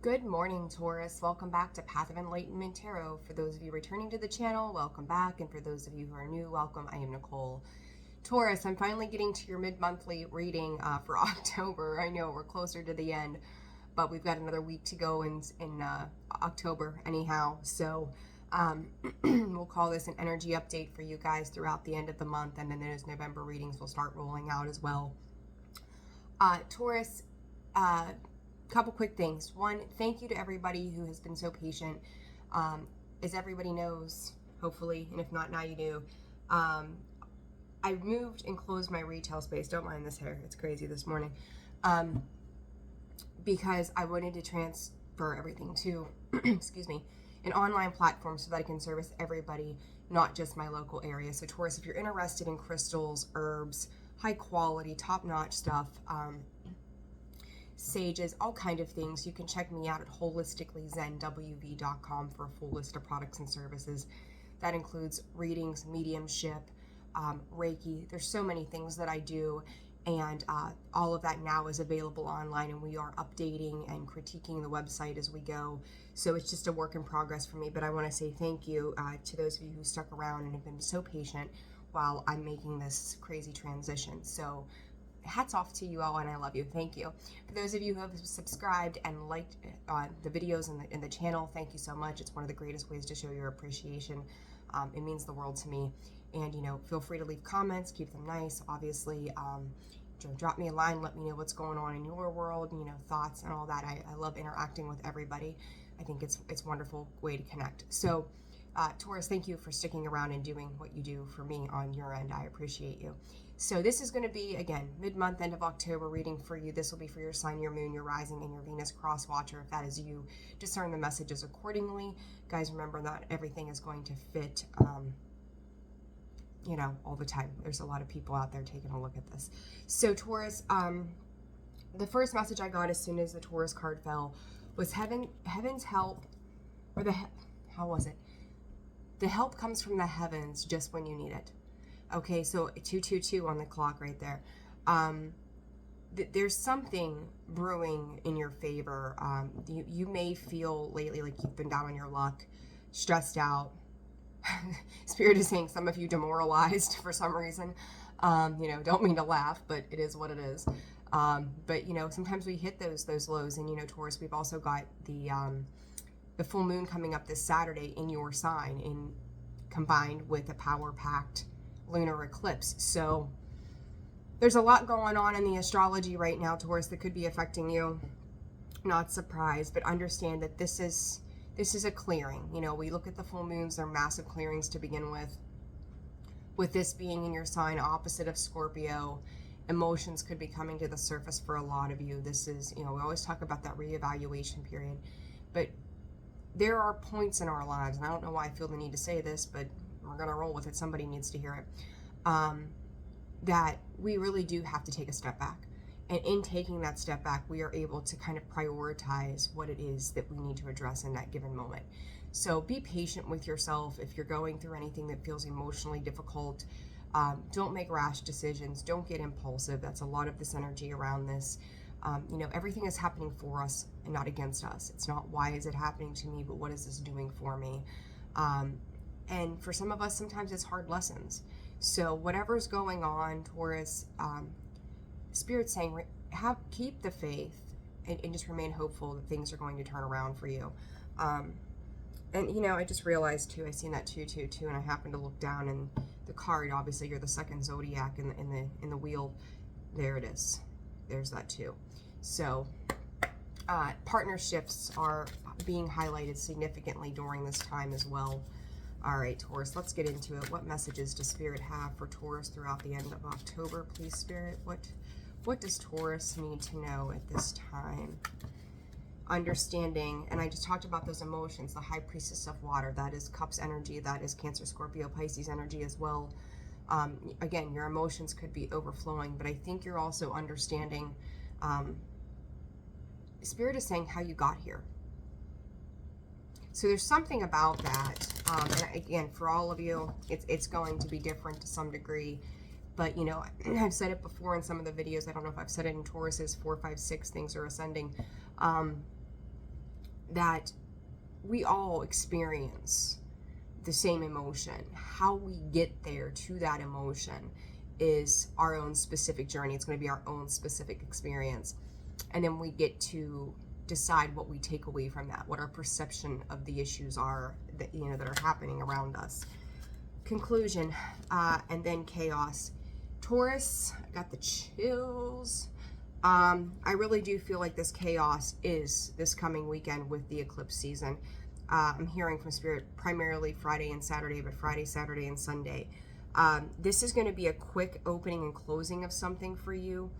Good morning, Taurus. Welcome back to Path of Enlightenment Tarot. For those of you returning to the channel, welcome back. And for those of you who are new, welcome. I am Nicole. Taurus, I'm finally getting to your mid-monthly reading for October. I know we're closer to the end, but we've got another week to go in October anyhow. So we'll call this an energy update for you guys throughout the end of the month. And then those November readings will start rolling out as well. Taurus, couple quick things. One, thank you to everybody who has been so patient. As everybody knows, hopefully, and if not, now you do, I moved and closed my retail space. Don't mind this hair. It's crazy this morning. Because I wanted to transfer everything to, excuse me, an online platform so that I can service everybody, not just my local area. So Taurus, if you're interested in crystals, herbs, high quality, top-notch stuff, sages, all kind of things, you can check me out at holisticallyzenwv.com for a full list of products and services. That includes readings, mediumship, Reiki. There's so many things that I do, and all of that now is available online, and we are updating and critiquing the website as we go. So it's just a work in progress for me, but I want to say thank you to those of you who stuck around and have been so patient while I'm making this crazy transition. So hats off to you all, and I love you. Thank you. For those of you who have subscribed and liked the videos in the channel, thank you so much. It's one of the greatest ways to show your appreciation. It means the world to me. And, you know, feel free to leave comments, keep them nice. Obviously, drop me a line, let me know what's going on in your world, you know, thoughts and all that. I love interacting with everybody. I think it's a wonderful way to connect. So, Taurus, thank you for sticking around and doing what you do for me on your end. I appreciate you. So this is going to be, again, mid-month, end of October reading for you. This will be for your sign, your moon, your rising, and your Venus cross watcher. If that is you, discern the messages accordingly. Guys, remember that everything is going to fit, you know, all the time. There's a lot of people out there taking a look at this. So Taurus, the first message I got as soon as the Taurus card fell was heaven's help, or how was it? The help comes from the heavens just when you need it. Okay, so 222 on the clock right there. There's something brewing in your favor. You may feel lately like you've been down on your luck, stressed out. Spirit is saying some of you demoralized for some reason. You know, don't mean to laugh, but it is what it is. But you know, sometimes we hit those lows, and you know, Taurus, we've also got the full moon coming up this Saturday in your sign, combined with a power-packed lunar eclipse. So there's a lot going on in the astrology right now, Taurus, that could be affecting you. Not surprised, but understand that this is a clearing. You know, we look at the full moons, they're massive clearings to begin with. With this being in your sign, opposite of Scorpio, emotions could be coming to the surface for a lot of you. This is, you know, we always talk about that reevaluation period, but there are points in our lives, and I don't know why I feel the need to say this, but we're going to roll with it. Somebody needs to hear it. That we really do have to take a step back. And in taking that step back, we are able to kind of prioritize what it is that we need to address in that given moment. So be patient with yourself. If you're going through anything that feels emotionally difficult, don't make rash decisions. Don't get impulsive. That's a lot of this energy around this. You know, everything is happening for us and not against us. It's not why is it happening to me, but what is this doing for me? And for some of us, sometimes it's hard lessons. So whatever's going on, Taurus, Spirit's saying, keep the faith and just remain hopeful that things are going to turn around for you. And you know, I just realized too, I seen that 222, and I happened to look down, and the card, obviously you're the second zodiac in the wheel. There it is. There's that too. So partnerships are being highlighted significantly during this time as well. All right, Taurus, let's get into it. What messages does Spirit have for Taurus throughout the end of October? Please, Spirit, what does Taurus need to know at this time? Understanding, and I just talked about those emotions, the High Priestess of Water, that is Cups energy, that is Cancer, Scorpio, Pisces energy as well. Again, your emotions could be overflowing, but I think you're also understanding, Spirit is saying how you got here. So there's something about that. And again, for all of you, it's going to be different to some degree. But, you know, I've said it before in some of the videos. I don't know if I've said it in Taurus's 4, 5, 6 things are ascending. that we all experience the same emotion. How we get there to that emotion is our own specific journey. It's going to be our own specific experience. And then we get to decide what we take away from that, what our perception of the issues are that, that are happening around us. Conclusion, and then chaos. Taurus, I got the chills. I really do feel like this chaos is this coming weekend with the eclipse season. I'm hearing from Spirit primarily Friday and Saturday, but Friday, Saturday, and Sunday. This is going to be a quick opening and closing of something for you.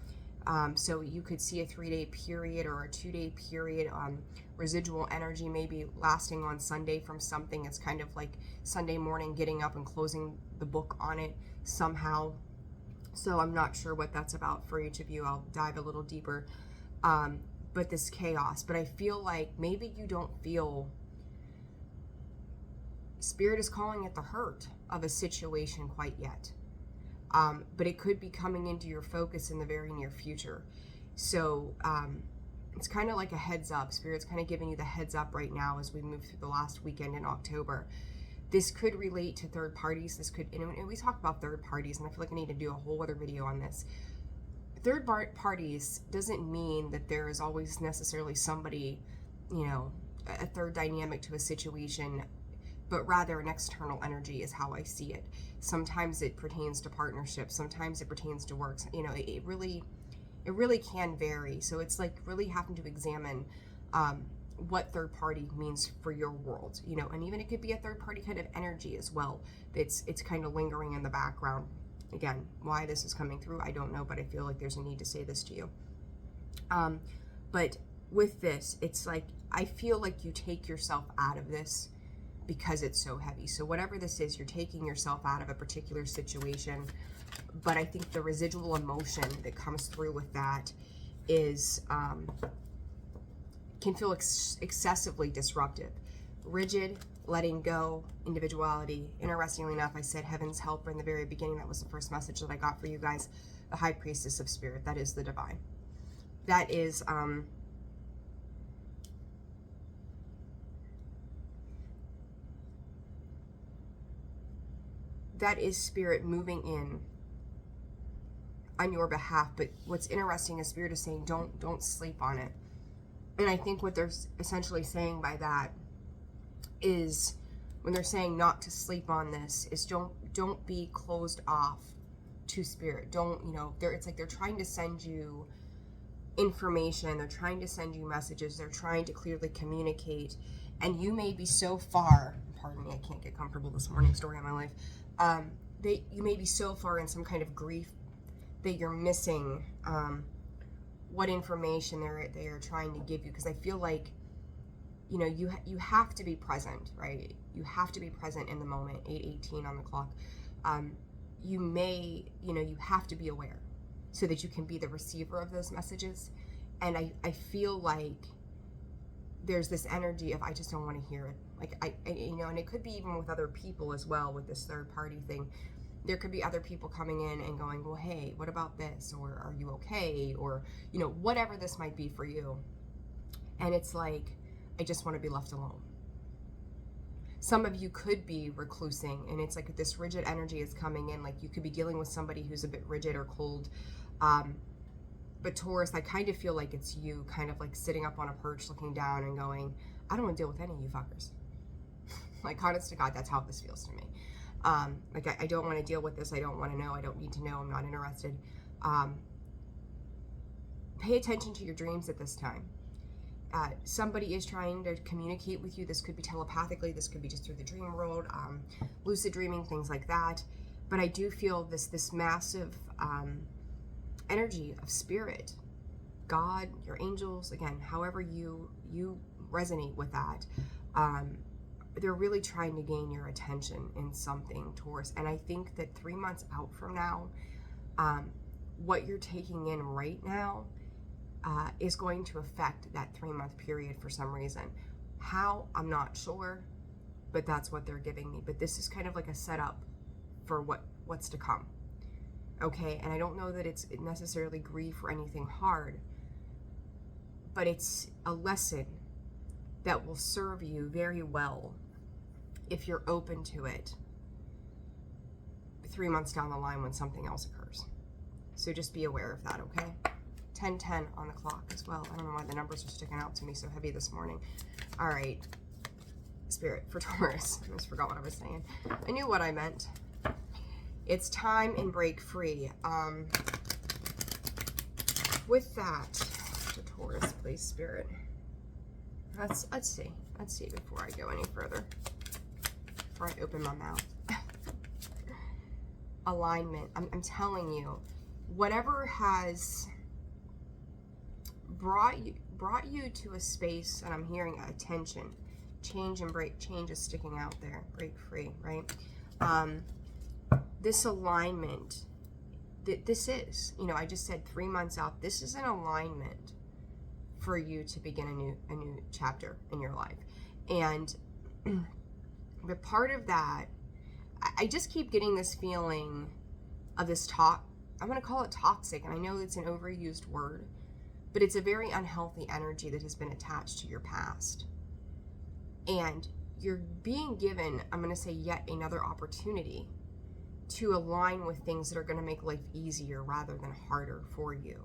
So you could see a 3-day period or a 2-day period. Residual energy maybe lasting on Sunday from something. It's kind of like Sunday morning getting up and closing the book on it somehow. So I'm not sure what that's about for each of you. I'll dive a little deeper. But this chaos. But I feel like maybe you don't feel... Spirit is calling it the hurt of a situation quite yet. But it could be coming into your focus in the very near future. So it's kind of like a heads up. Spirit's kind of giving you the heads up right now as we move through the last weekend in October. This could relate to third parties. This could, and we talk about third parties, and I feel like I need to do a whole other video on this. Third parties doesn't mean that there is always necessarily somebody, a third dynamic to a situation, but rather an external energy is how I see it. Sometimes it pertains to partnerships. Sometimes it pertains to works. It really can vary. So it's like really having to examine what third party means for your world, and even it could be a third party kind of energy as well. It's kind of lingering in the background. Again, why this is coming through, I don't know, but I feel like there's a need to say this to you. But with this, it's like, I feel like you take yourself out of this because it's so heavy. So whatever this is, you're taking yourself out of a particular situation. But I think the residual emotion that comes through with that is, can feel excessively disruptive. Rigid, letting go, individuality. Interestingly enough, I said Heaven's Helper in the very beginning. That was the first message that I got for you guys. The High Priestess of Spirit. That is the divine. That is, that is Spirit moving in on your behalf. But what's interesting is Spirit is saying don't sleep on it. And I think what they're essentially saying by that is, when they're saying not to sleep on this, is don't be closed off to Spirit. Don't, it's like they're trying to send you information, they're trying to send you messages, they're trying to clearly communicate, and you may be so far, pardon me, I can't get comfortable this morning, story of my life, you may be so far in some kind of grief that you're missing what information they are trying to give you. Because I feel like, you have to be present, right? You have to be present in the moment. 8:18 on the clock. You have to be aware so that you can be the receiver of those messages. And I feel like there's this energy of, I just don't want to hear it. Like, and it could be even with other people as well, with this third party thing. There could be other people coming in and going, well, hey, what about this? Or are you okay? Or, whatever this might be for you. And it's like, I just want to be left alone. Some of you could be reclusing, and it's like this rigid energy is coming in. Like, you could be dealing with somebody who's a bit rigid or cold. But Taurus, I kind of feel like it's you kind of like sitting up on a perch looking down and going, I don't want to deal with any of you fuckers. Like, honest to God, that's how this feels to me. Like, I don't want to deal with this. I don't want to know. I don't need to know. I'm not interested. Pay attention to your dreams at this time. Somebody is trying to communicate with you. This could be telepathically. This could be just through the dream world, lucid dreaming, things like that. But I do feel this massive energy of Spirit, God, your angels, again, however you resonate with that. They're really trying to gain your attention in something, Taurus. And I think that 3 months out from now, what you're taking in right now is going to affect that 3-month period for some reason. How? I'm not sure, but that's what they're giving me. But this is kind of like a setup for what's to come. Okay, and I don't know that it's necessarily grief or anything hard, but it's a lesson that will serve you very well if you're open to it 3 months down the line when something else occurs. So just be aware of that, okay? 10:10 on the clock as well. I don't know why the numbers are sticking out to me so heavy this morning. All right, Spirit for Taurus. I just forgot what I was saying. I knew what I meant. It's time and break free. With that, to Taurus, please, Spirit. Let's see before I go any further. Before I open my mouth. Alignment. I'm telling you, whatever has brought you to a space, and I'm hearing attention, change and break. Change is sticking out there. Break free, right? This alignment. This is, I just said 3 months out. This is an alignment for you to begin a new chapter in your life, and but part of that, I just keep getting this feeling of this I'm going to call it toxic, and I know it's an overused word, but it's a very unhealthy energy that has been attached to your past. And you're being given, I'm going to say, yet another opportunity to align with things that are going to make life easier rather than harder for you.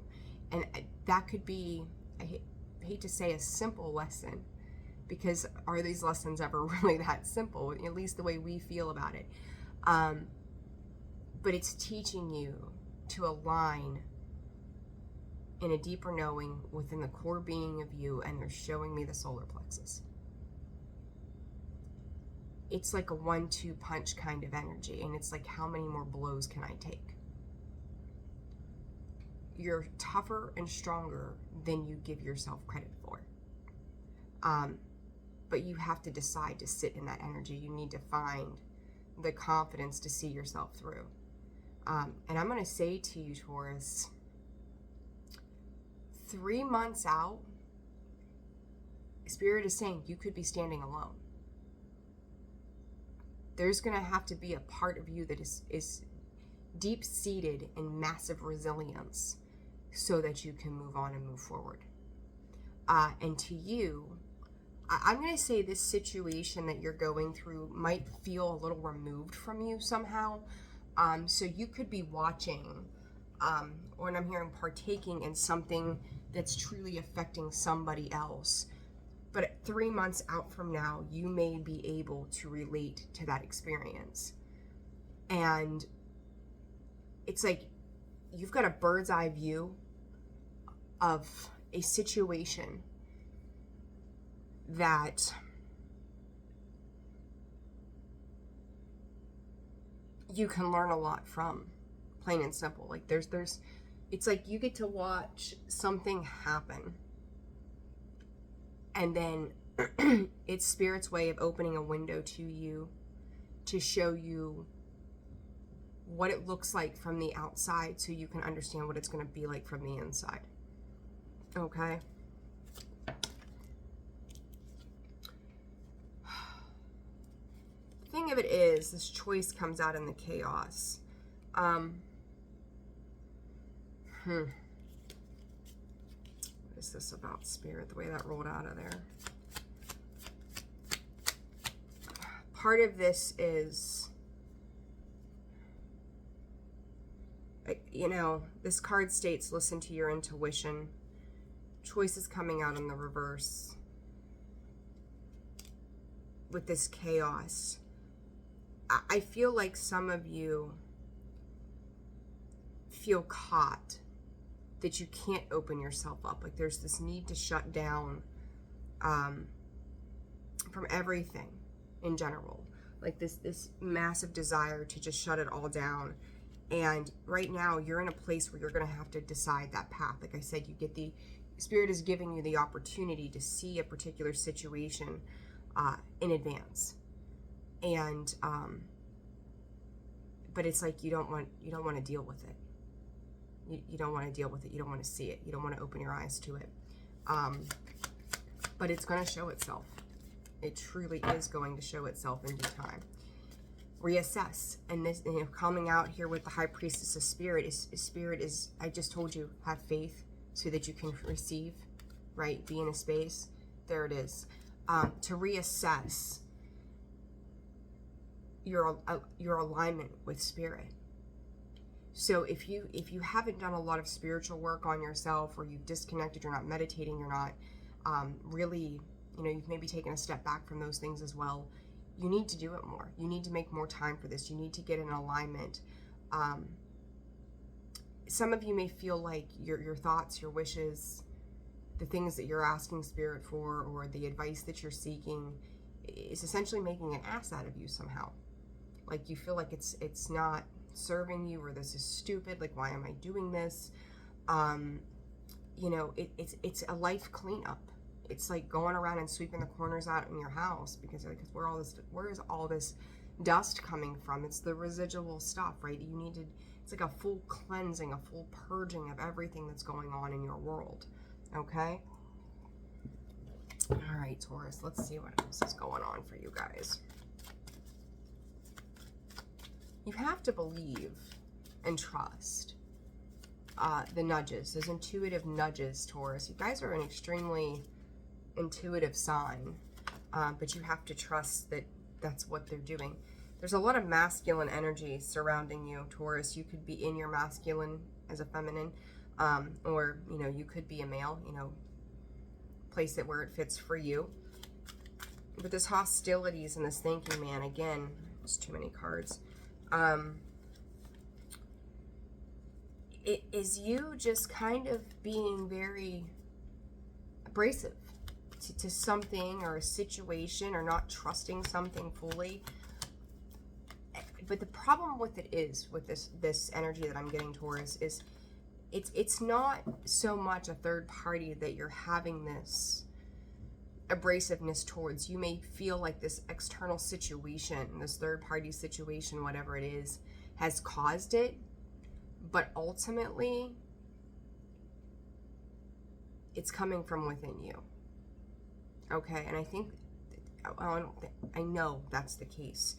And that could be, I hate to say, a simple lesson, because are these lessons ever really that simple, at least the way we feel about it? But it's teaching you to align in a deeper knowing within the core being of you, and they're showing me the solar plexus. It's like a 1-2 punch kind of energy, and it's like, how many more blows can I take? You're tougher and stronger than you give yourself credit for. But you have to decide to sit in that energy. You need to find the confidence to see yourself through. And I'm going to say to you, Taurus, 3 months out, Spirit is saying you could be standing alone. There's going to have to be a part of you that is deep-seated in massive resilience so that you can move on and move forward. And to you, I'm going to say this situation that you're going through might feel a little removed from you somehow. So you could be watching, or I'm hearing partaking in something that's truly affecting somebody else. But 3 months out from now, you may be able to relate to that experience. And it's like you've got a bird's eye view of a situation that you can learn a lot from, plain and simple. Like it's like you get to watch something happen, and then it's Spirit's way of opening a window to you to show you what it looks like from the outside so you can understand what it's going to be like from the inside. Okay? The thing of it is, this choice comes out in the chaos. What is this about, Spirit, the way that rolled out of there? Part of this is, this card states, listen to your intuition. Choice is coming out in the reverse with this chaos. I feel like some of you feel caught, that you can't open yourself up. Like there's this need to shut down from everything in general. Like this massive desire to just shut it all down. And right now you're in a place where you're going to have to decide that path. Like I said, Spirit is giving you the opportunity to see a particular situation in advance. And but it's like you don't want to deal with it. You don't want to deal with it. You don't want to see it. You don't want to open your eyes to it. But it's going to show itself. It truly is going to show itself in due time. Reassess. And this, coming out here with the High Priestess of Spirit is, I just told you, have faith so that you can receive, right? Be in a space. There it is. to reassess your alignment with spirit. So if you haven't done a lot of spiritual work on yourself, or you've disconnected, you're not meditating, you're not really, you've maybe taken a step back from those things as well, you need to do it more. You need to make more time for this. You need to get in alignment. Some of you may feel like your thoughts, your wishes, the things that you're asking spirit for, or the advice that you're seeking, is essentially making an ass out of you somehow. Like you feel like it's not serving you, or this is stupid, like why am I doing this? It's a life cleanup. It's like going around and sweeping the corners out in your house, because where is all this dust coming from? It's the residual stuff, right? It's like a full cleansing, a full purging of everything that's going on in your world. Okay? All right, Taurus, let's see what else is going on for you guys. You have to believe and trust the nudges, those intuitive nudges, Taurus. You guys are an extremely intuitive sign, but you have to trust that that's what they're doing. There's a lot of masculine energy surrounding you, Taurus. You could be in your masculine as a feminine, or, you could be a male, place it where it fits for you. But this hostilities and this thinking man, again, there's too many cards. It is you just kind of being very abrasive to something or a situation, or not trusting something fully. But the problem with it is, with this energy that I'm getting, Taurus, is it's not so much a third party that you're having this abrasiveness towards. You may feel like this external situation, this third party situation, whatever it is, has caused it, but ultimately it's coming from within you. Okay, and I know that's the case.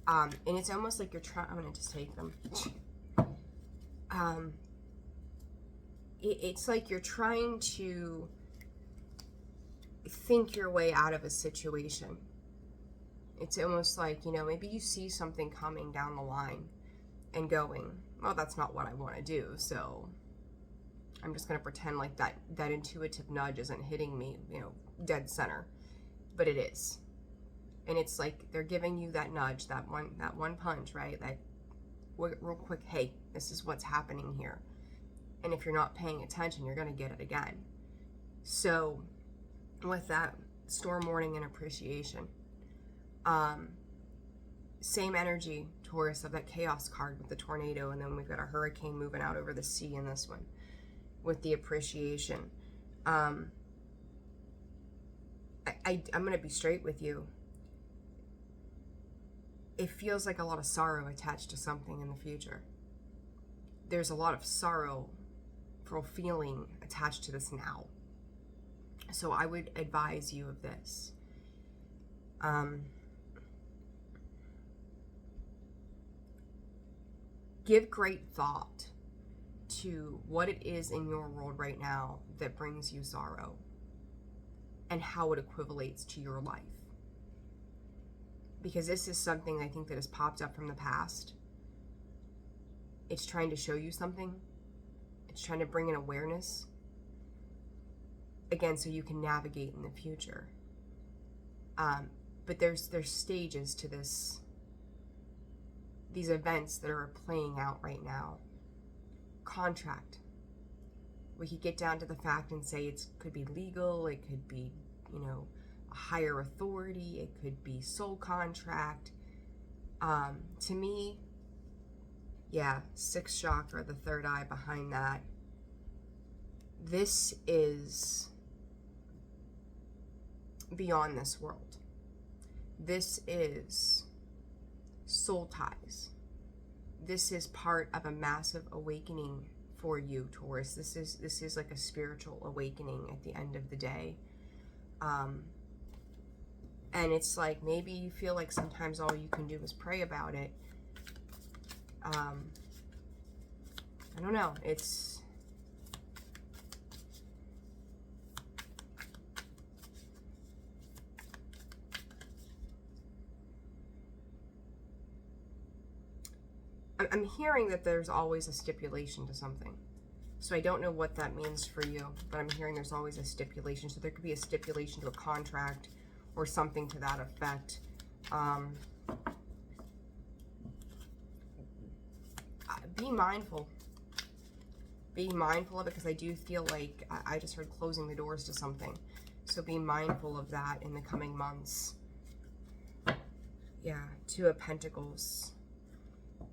And it's almost like you're trying, I'm gonna just take them. It's like you're trying to think your way out of a situation. It's almost like, maybe you see something coming down the line and going, well, that's not what I want to do, so I'm just going to pretend like that intuitive nudge isn't hitting me, dead center. But it is. And it's like they're giving you that nudge, that one punch, right? That real quick, hey, this is what's happening here. And if you're not paying attention, you're going to get it again. So with that, storm warning and appreciation. Same energy, Taurus, of that chaos card with the tornado, and then we've got a hurricane moving out over the sea in this one with the appreciation. I'm going to be straight with you. It feels like a lot of sorrow attached to something in the future. There's a lot of sorrow for feeling attached to this now. So I would advise you of this. Give great thought to what it is in your world right now that brings you sorrow, and how it equivalates to your life. Because this is something I think that has popped up from the past. It's trying to show you something. It's trying to bring in awareness. Again, so you can navigate in the future. But there's stages to these events that are playing out right now. Contract. We could get down to the fact and say it could be legal, it could be, a higher authority, it could be soul contract. To me, yeah, sixth chakra, the third eye behind that. This is beyond this world. This is soul ties. This is part of a massive awakening for you, Taurus. This is like a spiritual awakening at the end of the day. And it's like, maybe you feel like sometimes all you can do is pray about it. I don't know. It's I'm hearing that there's always a stipulation to something. So I don't know what that means for you, but I'm hearing there's always a stipulation. So there could be a stipulation to a contract or something to that effect. Be mindful. Be mindful of it, because I do feel like I just heard closing the doors to something. So be mindful of that in the coming months. Yeah, Two of Pentacles.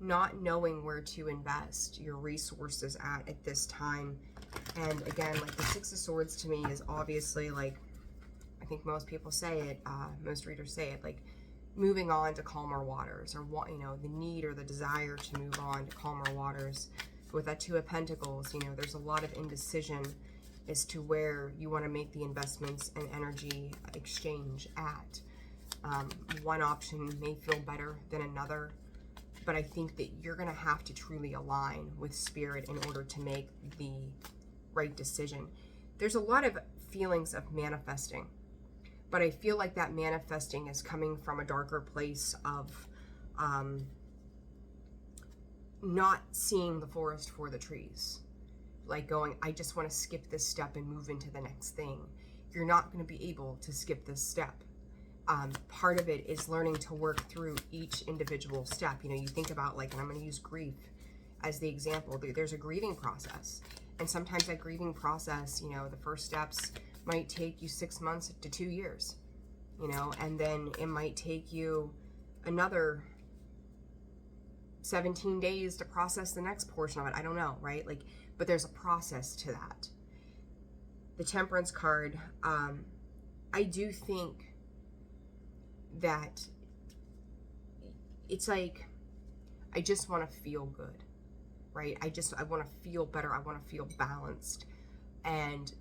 Not knowing where to invest your resources at this time. And again, like the Six of Swords to me is obviously, like, I think most people say it, most readers say it, like moving on to calmer waters, or what, you know, the need or the desire to move on to calmer waters. With that Two of Pentacles, you know, there's a lot of indecision as to where you want to make the investments and energy exchange at. One option may feel better than another, but I think that you're going to have to truly align with Spirit in order to make the right decision. There's a lot of feelings of manifesting, but I feel like that manifesting is coming from a darker place of not seeing the forest for the trees. Like going, I just want to skip this step and move into the next thing. You're not going to be able to skip this step. Part of it is learning to work through each individual step. You know, you think about, like, and I'm going to use grief as the example. There's a grieving process. And sometimes that grieving process, you know, the first steps might take you 6 months to 2 years, you know, and then it might take you another 17 days to process the next portion of it. I don't know, right? Like, but there's a process to that. The Temperance card, I do think that it's like, I just want to feel good, right? I want to feel better. I want to feel balanced. And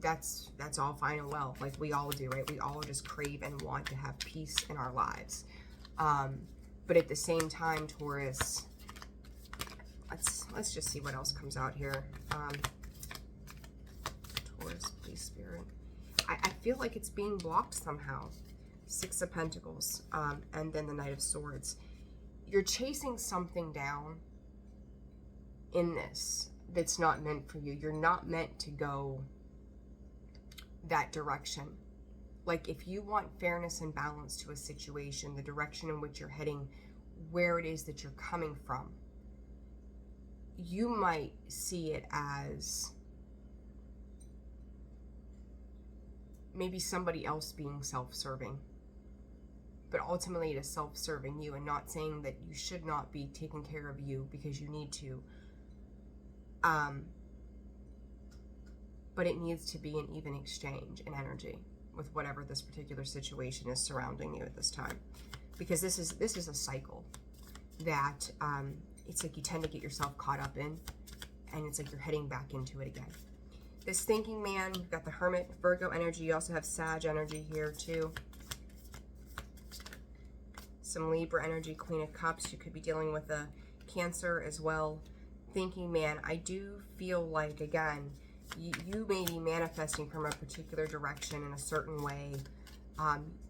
that's all fine and well. Like we all do, right? We all just crave and want to have peace in our lives. But at the same time, Taurus, let's just see what else comes out here. Taurus, please, Spirit. I feel like it's being blocked somehow. Six of Pentacles, and then the Knight of Swords. You're chasing something down in this that's not meant for you. You're not meant to go that direction. Like, if you want fairness and balance to a situation, the direction in which you're heading, where it is that you're coming from, you might see it as maybe somebody else being self-serving. But ultimately it is self-serving you, and not saying that you should not be taking care of you because you need to. But it needs to be an even exchange in energy with whatever this particular situation is surrounding you at this time. Because this is a cycle that it's like you tend to get yourself caught up in, and it's like you're heading back into it again. This thinking man, you've got the Hermit, Virgo energy. You also have Sag energy here too. Some Libra energy, Queen of Cups. You could be dealing with a Cancer as well. Thinking man, I do feel like, again, you may be manifesting from a particular direction in a certain way.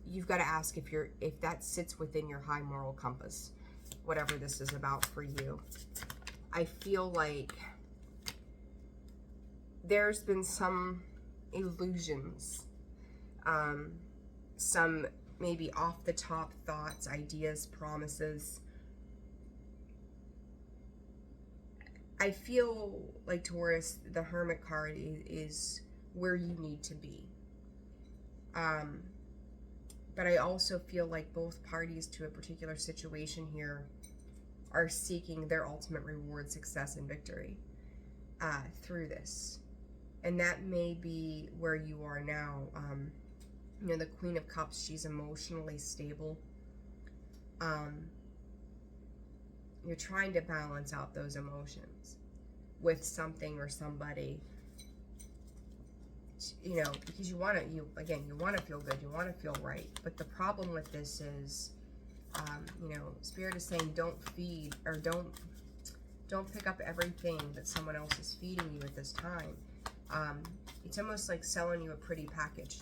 You've got to ask if that sits within your high moral compass, whatever this is about for you. I feel like there's been some illusions, some maybe off the top thoughts, ideas, promises. I feel like, Taurus, the Hermit card is where you need to be. But I also feel like both parties to a particular situation here are seeking their ultimate reward, success, and victory through this. And that may be where you are now. You know, the Queen of Cups, she's emotionally stable. You're trying to balance out those emotions with something or somebody, you know, because you want to feel good, you want to feel right. But the problem with this is, you know, Spirit is saying don't feed, or don't pick up everything that someone else is feeding you at this time. It's almost like selling you a pretty package,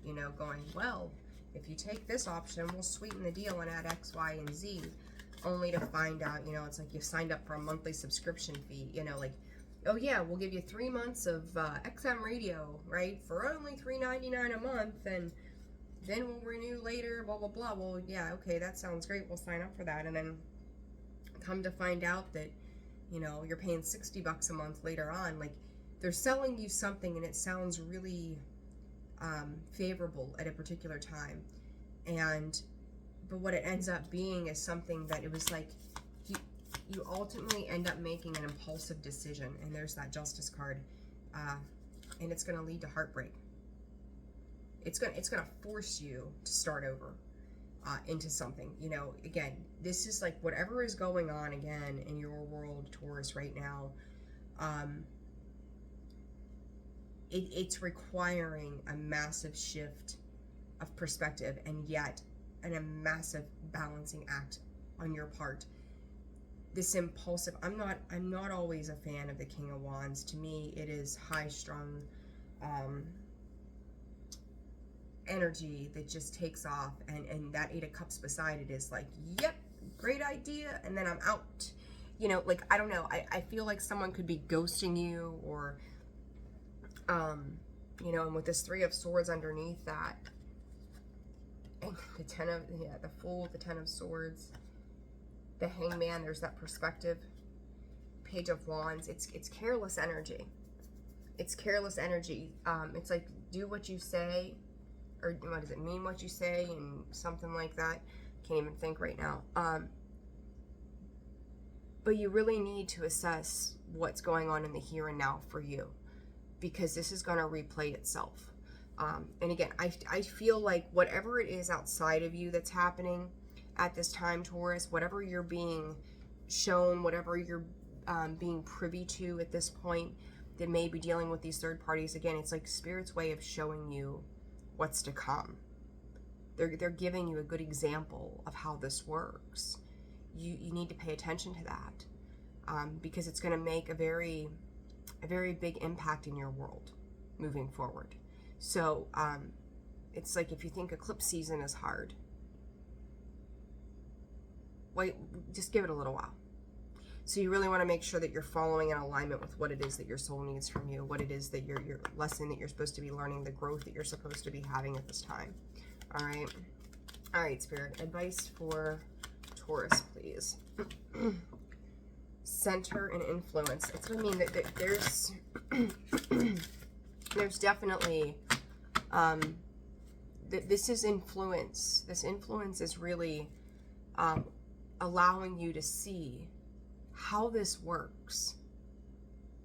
you know, going, well, if you take this option, we'll sweeten the deal and add X, Y, and Z. only to find out, you know, it's like you signed up for a monthly subscription fee, you know, like, oh yeah, we'll give you 3 months of XM radio, right, for only $3.99 a month, and then we'll renew later, blah, blah, blah. Well, yeah, okay, that sounds great. We'll sign up for that. And then come to find out that, you know, you're paying $60 a month later on. Like, they're selling you something and it sounds really favorable at a particular time. But what it ends up being is something that it was like, you ultimately end up making an impulsive decision. And there's that Justice card. And it's going to lead to heartbreak. It's gonna force you to start over into something. You know, again, this is like whatever is going on again in your world, Taurus, right now. It's requiring a massive shift of perspective, and yet a massive balancing act on your part. This impulsive. I'm not always a fan of the King of Wands. To me, it is high strung. Energy that just takes off, and that 8 of Cups beside it is like, yep, great idea, and then I'm out. You know, like, I don't know, I feel like someone could be ghosting you, or you know, and with this 3 of Swords underneath that, and the 10 of, yeah, the Fool, the 10 of Swords, the Hangman, there's that perspective, Page of Wands. It's careless energy. It's careless energy. It's like, do what you say, or what does it mean what you say, and something like that. Can't even think right now. But you really need to assess what's going on in the here and now for you, because this is going to replay itself. And again, I feel like whatever it is outside of you that's happening at this time, Taurus, whatever you're being shown, whatever you're being privy to at this point that may be dealing with these third parties, again, it's like Spirit's way of showing you what's to come. They're giving you a good example of how this works. You need to pay attention to that, because it's going to make a very big impact in your world moving forward. So it's like, if you think eclipse season is hard, wait, just give it a little while. So you really want to make sure that you're following in alignment with what it is that your soul needs from you, what it is that your lesson that you're supposed to be learning, the growth that you're supposed to be having at this time. All right, Spirit, advice for Taurus, please. Center and influence. It's what I mean, that there's definitely this is influence. This influence is really allowing you to see how this works,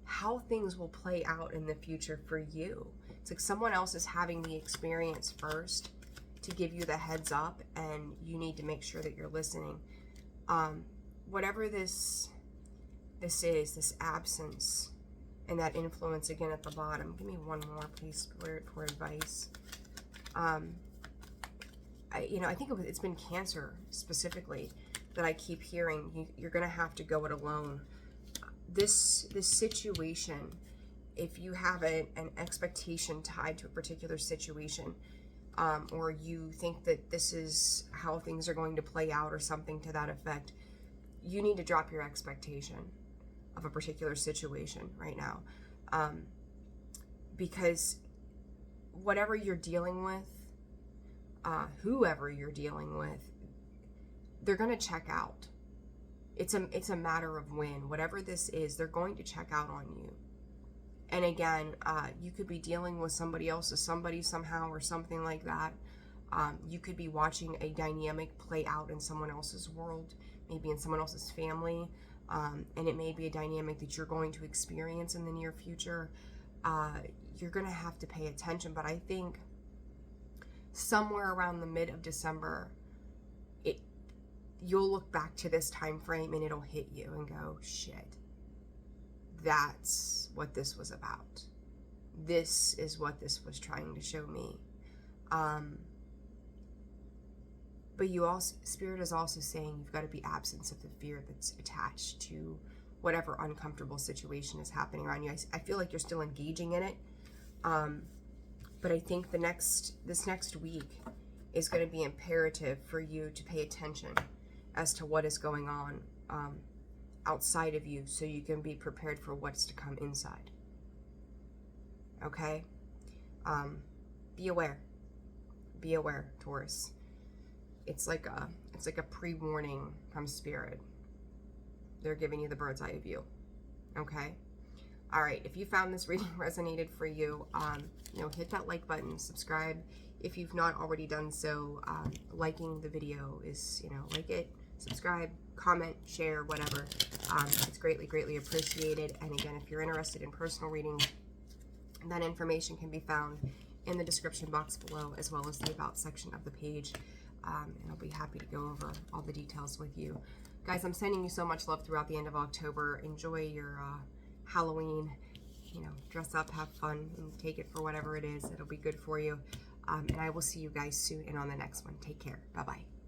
how things will play out in the future for you. It's like someone else is having the experience first to give you the heads up, and you need to make sure that you're listening. Whatever this is, this absence and that influence, again at the bottom. Give me one more, please, Spirit, for advice. I think it's been Cancer specifically that I keep hearing. You're going to have to go it alone. This situation, if you have an expectation tied to a particular situation, or you think that this is how things are going to play out or something to that effect, you need to drop your expectation of a particular situation right now. Because whatever you're dealing with, whoever you're dealing with, they're going to check out. It's a matter of when. Whatever this is, they're going to check out on you. And again, you could be dealing with somebody else's somebody somehow or something like that. You could be watching a dynamic play out in someone else's world, maybe in someone else's family, and it may be a dynamic that you're going to experience in the near future. You're going to have to pay attention, but I think somewhere around the mid of December, you'll look back to this time frame and it'll hit you and go, shit, that's what this was about. This is what this was trying to show me. But you also, Spirit is also saying you've got to be absent of the fear that's attached to whatever uncomfortable situation is happening around you. I feel like you're still engaging in it. But I think this next week is going to be imperative for you to pay attention as to what is going on outside of you, so you can be prepared for what's to come inside. Okay? Be aware. Be aware, Taurus. It's like a pre-warning from Spirit. They're giving you the bird's eye view. Okay? All right, if you found this reading resonated for you, you know, hit that like button, subscribe if you've not already done so. Liking the video is, you know, like it, subscribe, comment, share, whatever. It's greatly, greatly appreciated. And again, if you're interested in personal readings, that information can be found in the description box below, as well as the about section of the page. And I'll be happy to go over all the details with you. Guys, I'm sending you so much love throughout the end of October. Enjoy your Halloween. You know, dress up, have fun, and take it for whatever it is. It'll be good for you. And I will see you guys soon and on the next one. Take care. Bye-bye.